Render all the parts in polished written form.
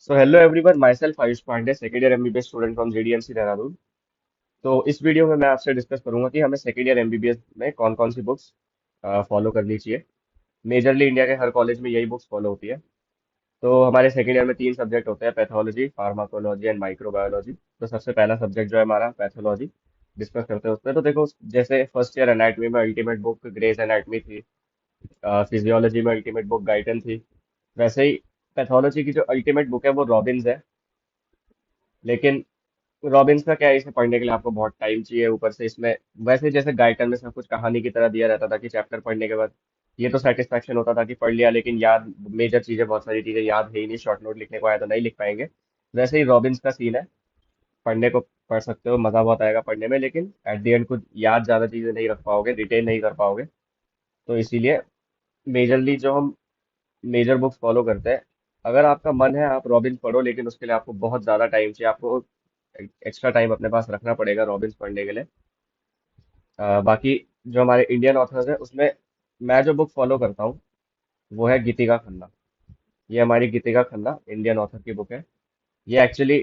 So hello everyone, myself Ayush Pandey, second year MBBS student from JDMC Dehradun. तो इस video में मैं आपसे डिस्कस करूंगा कि हमें सेकेंड ईयर एमबीबीएस में कौन कौन सी बुक्स फॉलो करनी चाहिए। मेजरली इंडिया के हर कॉलेज में यही बुक्स फॉलो होती है। तो हमारे सेकेंड ईयर में तीन सब्जेक्ट होते हैं, पैथोलॉजी, फार्माकोलॉजी एंड माइक्रोबायोलॉजी। तो सबसे पहला सब्जेक्ट जो है हमारा पैथोलॉजी, डिस्कस करते हैं उसमें। तो देखो, जैसे फर्स्ट ईयर एनाटॉमी में अल्टीमेट बुक ग्रेज एनाटॉमी थी, फिजियोलॉजी में अल्टीमेट बुक गाइटन थी, वैसे ही पैथोलॉजी की जो अल्टीमेट बुक है वो रॉबिन्स है। लेकिन रॉबिन्स का क्या है, इसे पढ़ने के लिए आपको बहुत टाइम चाहिए। ऊपर से इसमें वैसे जैसे गाइटन में सब कुछ कहानी की तरह दिया रहता था कि चैप्टर पढ़ने के बाद ये तो सेटिस्फेक्शन होता था कि पढ़ लिया, लेकिन याद मेजर चीजें, बहुत सारी चीजें याद है ही नहीं, शॉर्ट नोट लिखने को आया तो नहीं लिख पाएंगे। वैसे ही रॉबिन्स का सीन है, पढ़ने को पढ़ सकते हो, मजा बहुत आएगा पढ़ने में, लेकिन एट द एंड कुछ याद ज्यादा चीजें नहीं रख पाओगे, रिटेन नहीं कर पाओगे। तो इसीलिए मेजरली जो हम मेजर बुक्स फॉलो करते हैं, अगर आपका मन है आप रॉबिन्स पढ़ो, लेकिन उसके लिए आपको बहुत ज्यादा टाइम चाहिए, आपको एक्स्ट्रा टाइम अपने पास रखना पड़ेगा रॉबिन्स पढ़ने के लिए। बाकी जो हमारे इंडियन ऑथर्स है उसमें मैं जो बुक फॉलो करता हूँ वो है गीतिका खन्ना। ये हमारी गीतिका खन्ना इंडियन ऑथर की बुक है। ये एक्चुअली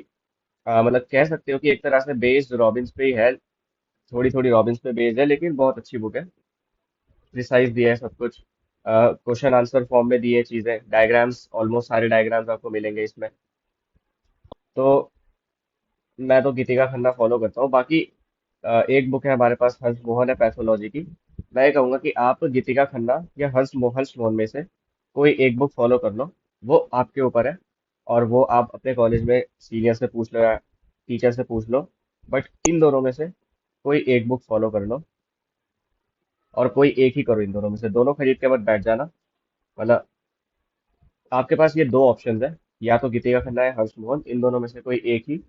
मतलब कह सकते हो कि एक तरह से बेस्ड रॉबिन्स पे ही है, थोड़ी थोड़ी रॉबिन्स पे बेस्ड है, लेकिन बहुत अच्छी बुक है। प्रिसाइज दिया है सब कुछ, क्वेश्चन आंसर फॉर्म में दिए चीजें, डायग्राम्स, ऑलमोस्ट सारे डायग्राम्स आपको मिलेंगे इसमें। तो मैं तो गीतिका खन्ना फॉलो करता हूँ। बाकी एक बुक है हमारे पास, हंस मोहन है, पैथोलॉजी की। मैं ये कहूंगा कि आप गीतिका खन्ना या हंस मोहन में से कोई एक बुक फॉलो कर लो, वो आपके ऊपर है। और वो आप अपने कॉलेज में सीनियर से पूछ लो या टीचर से पूछ लो, बट इन दोनों में से कोई एक बुक फॉलो कर लो, और कोई एक ही करो। इन दोनों में से दोनों खरीद के मत बैठ जाना। मतलब आपके पास ये दो ऑप्शंस है, या तो गीतिका खन्ना है, हर्ष मोहन, इन दोनों में से कोई एक ही,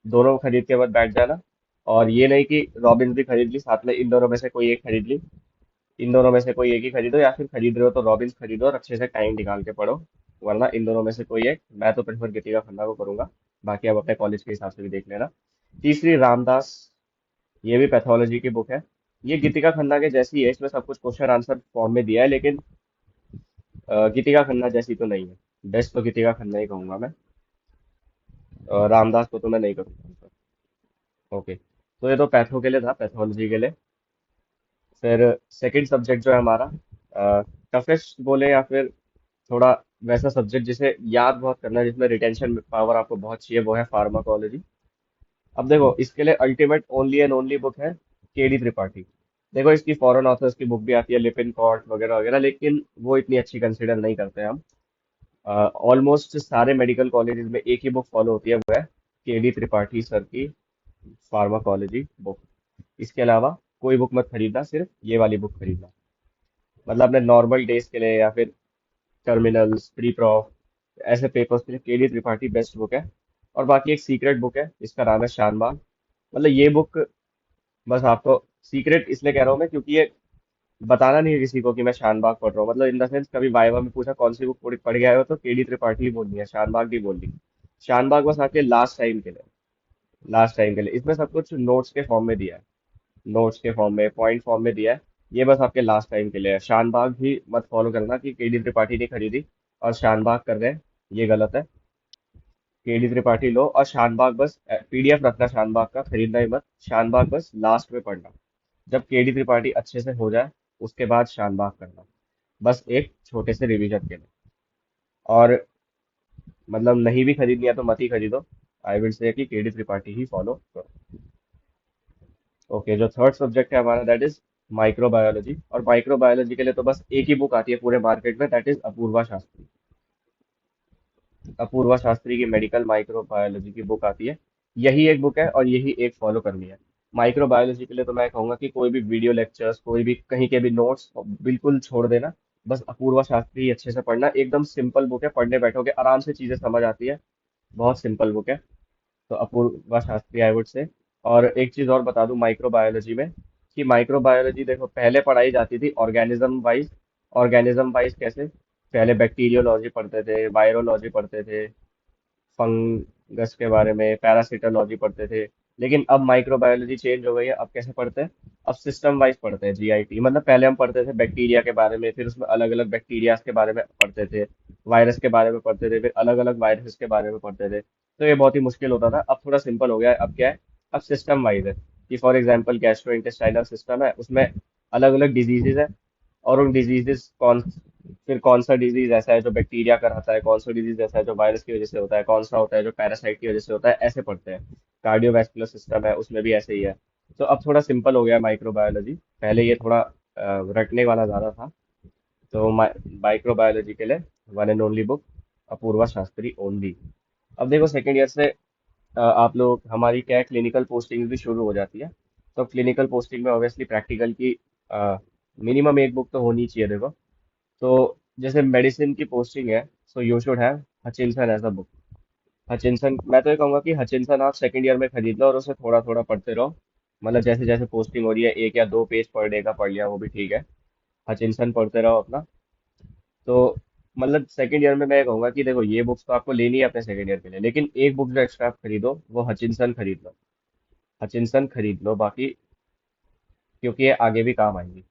दोनों खरीद के मत बैठ जाना। और ये नहीं कि रॉबिन्स भी खरीद ली साथ में, इन दोनों में से कोई एक खरीद ली। इन दोनों में से कोई एक ही खरीदो, या फिर खरीद रहे हो तो रॉबिन्स खरीदो और अच्छे से टाइम निकाल के पढ़ो। वरना इन दोनों में से कोई एक, मैं तो प्रेफर गीतिका खन्ना को करूंगा। बाकी आप अपने कॉलेज के हिसाब से भी देख लेना। तीसरी रामदास, ये भी पैथोलॉजी की बुक है। ये गीतिका खन्ना के जैसी है, इसमें सब कुछ क्वेश्चन आंसर फॉर्म में दिया है, लेकिन गीतिका खन्ना जैसी तो नहीं है। बेस्ट तो गीतिका खन्ना ही कहूंगा मैं। रामदास को तो मैं नहीं करूंगा। ओके, तो ये तो पैथो के लिए था, पैथोलॉजी के लिए। फिर सेकंड सब्जेक्ट जो है हमारा, टफेस्ट बोले या फिर थोड़ा वैसा सब्जेक्ट जिसे याद बहुत करना है, जिसमें रिटेंशन पावर आपको बहुत चाहिए, वो है फार्माकोलॉजी। अब देखो, इसके लिए ultimate only and only book है केडी त्रिपाठी। देखो, इसकी फॉरेन ऑथर्स की बुक भी आती है, लिपिन कॉर्ट वगैरह वगैरह, लेकिन वो इतनी अच्छी कंसिडर नहीं करते हैं हम। ऑलमोस्ट सारे मेडिकल कॉलेजेस में एक ही बुक फॉलो होती है, वो है केडी त्रिपाठी सर की फार्माकोलॉजी बुक। इसके अलावा कोई बुक मत खरीदना, सिर्फ ये वाली बुक खरीदना। मतलब अपने नॉर्मल डेज के लिए या फिर टर्मिनल्स, प्री प्रॉफ, ऐसे पेपर्स के लिए केडी त्रिपाठी बेस्ट बुक है। और बाकी एक सीक्रेट बुक है, इसका नाम है शानबाग। मतलब ये बुक बस आपको सीक्रेट इसलिए कह रहा हूँ मैं, क्योंकि ये बताना नहीं है किसी को कि मैं शानबाग पढ़ रहा हूँ। मतलब इन द सेंस, कभी वाइवा में पूछा कौन सी बुक पढ़ के आए हो, तो केडी त्रिपाठी ही बोलनी है, शानबाग नहीं बोलनी। शानबाग बस आपके लास्ट टाइम के लिए, लास्ट टाइम के लिए। इसमें सब कुछ नोट्स के फॉर्म में दिया है, नोट्स के फॉर्म में, पॉइंट फॉर्म में दिया है। ये बस आपके लास्ट टाइम के लिए है। शानबाग भी मत फॉलो करना कि केडी त्रिपाठी ने खरीदी और शानबाग कर रहे हैं, ये गलत है। केडी त्रिपाठी लो और शानबाग बस पीडीएफ रखना, शानबाग का खरीदना ही मत। शानबाग बस लास्ट में पढ़ना, जब केडी त्रिपाठी अच्छे से हो जाए उसके बाद शानबाग करना, बस एक छोटे से रिवीजन के लिए। और मतलब नहीं भी खरीदनी है तो मत ही खरीदो। आई विल से कि केडी त्रिपाठी ही फॉलो करो। ओके, जो थर्ड सब्जेक्ट है हमारा, दैट इज माइक्रोबायोलॉजी। और माइक्रोबायोलॉजी के लिए तो बस एक ही बुक आती है पूरे मार्केट में, दैट इज अपूर्वा शास्त्री। अपूर्वा शास्त्री की मेडिकल माइक्रोबायोलॉजी की बुक आती है। यही एक बुक है और यही एक फॉलो करनी है। माइक्रोबायोलॉजी के लिए तो मैं कहूंगा कि कोई भी वीडियो लेक्चर्स, कोई भी कहीं के भी नोट्स बिल्कुल छोड़ देना। बस अपूर्वा शास्त्री ही अच्छे से पढ़ना, एकदम सिंपल बुक है, पढ़ने बैठोगे आराम से चीजें समझ आती है। बहुत सिंपल बुक है। तो Apoorva Shastri I would say. और एक चीज और बता दूं माइक्रोबायोलॉजी में, कि माइक्रोबायोलॉजी देखो पहले पढ़ाई जाती थी ऑर्गेनिज्म वाइज। ऑर्गेनिज्म वाइज कैसे? पहले बैक्टीरियोलॉजी पढ़ते थे, वायरोलॉजी पढ़ते थे, फंगस के बारे में पैरासिटोलॉजी पढ़ते थे, लेकिन अब माइक्रोबायोलॉजी चेंज हो गई है। अब कैसे पढ़ते हैं? अब सिस्टम वाइज पढ़ते हैं, जीआईटी। मतलब पहले हम पढ़ते थे बैक्टीरिया के बारे में, फिर उसमें अलग अलग बैक्टीरिया के बारे में पढ़ते थे, वायरस के बारे में पढ़ते थे, फिर अलग अलग वायरस के बारे में पढ़ते थे। तो ये बहुत ही मुश्किल होता था। अब थोड़ा सिंपल हो गया है। अब क्या है? अब सिस्टम वाइज है कि for example gastro intestinal system है, उसमें अलग अलग डिजीजेज है, और उन डिजीजेस फिर कौन सा डिजीज ऐसा है जो बैक्टीरिया कराता है, कौन सा डिजीज ऐसा है जो वायरस की वजह से होता है, कौन सा होता है जो पैरासाइट की वजह से होता है, ऐसे पढ़ते हैं। कार्डियोवैस्कुलर सिस्टम है, उसमें भी ऐसे ही है। तो अब थोड़ा सिंपल हो गया माइक्रोबायोलॉजी। पहले ये थोड़ा रटने वाला ज्यादा था। तो माइक्रोबायोलॉजी के लिए one and only book Apurva Shastri only. अब देखो सेकेंड ईयर से आप लोग हमारी क्या है, क्लिनिकल पोस्टिंग भी शुरू हो जाती है। तो क्लिनिकल पोस्टिंग में ऑब्वियसली प्रैक्टिकल की मिनिमम एक बुक तो होनी चाहिए। देखो, तो जैसे मेडिसिन की पोस्टिंग है, so you should have Hutchison as a book. Hutchison, मैं तो ये कहूंगा कि हचिंसन आप सेकंड ईयर में खरीद लो और उसे थोड़ा थोड़ा पढ़ते रहो। मतलब जैसे जैसे पोस्टिंग हो रही है, एक या दो पेज पर डे का पढ़ लिया वो भी ठीक है। हचिंसन पढ़ते रहो अपना। तो मतलब सेकंड ईयर में मैं ये कहूंगा कि देखो, ये बुक्स तो आपको लेनी है अपने सेकंड ईयर के लिए, लेकिन एक बुक जो एक्स्ट्रा आप खरीदो वो हचिंसन खरीद लो। हचिंसन खरीद लो बाकी, क्योंकि ये आगे भी काम आएंगी।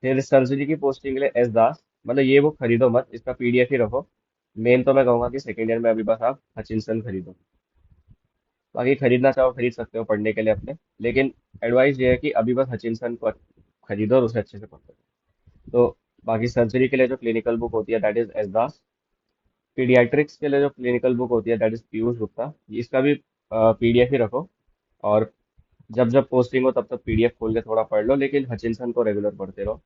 फिर सर्जरी की पोस्टिंग के लिए एस दास। मतलब ये बुक खरीदो मत, इसका पीडीएफ ही रखो। मेन तो मैं कहूंगा कि सेकेंड ईयर में अभी बस आप हचिंसन खरीदो। बाकी खरीदना चाहो खरीद सकते हो पढ़ने के लिए अपने, लेकिन एडवाइस ये है कि अभी बस हचिंसन को खरीदो और उसे अच्छे से पढ़ो। तो बाकी सर्जरी के लिए जो क्लिनिकल बुक होती है that is S Das. Paediatrics के लिए जो क्लिनिकल बुक होती है दैट इज पीयूष गुप्ता। इसका भी पीडीएफ ही रखो, और जब जब पोस्टिंग हो तब तब पीडीएफ खोल के थोड़ा पढ़ लो, लेकिन हचिंसन को रेगुलर पढ़ते रहो।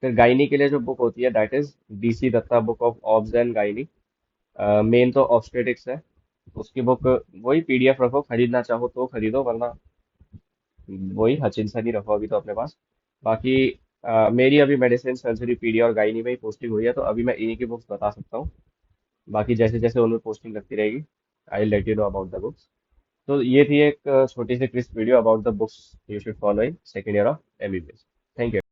फिर गायनी के लिए जो बुक होती है that is DC Dutta book of obs and gynae. Main तो ऑब्स्टेटिक्स है, उसकी बुक वही पीडीएफ रखो। खरीदना चाहो तो खरीदो, वरना वही हचिंसन ही रखो अभी तो अपने पास। बाकी मेरी अभी मेडिसिन सर्जरी पीडी और गायनी में ही पोस्टिंग हुई है, तो अभी मैं इन्हीं की बुक्स बता सकता हूँ। बाकी जैसे जैसे उनमें पोस्टिंग लगती रहेगी I let you know about the books. तो ये थी एक छोटी सी quiz video about the books you should follow in second year of MBBS. Thank you.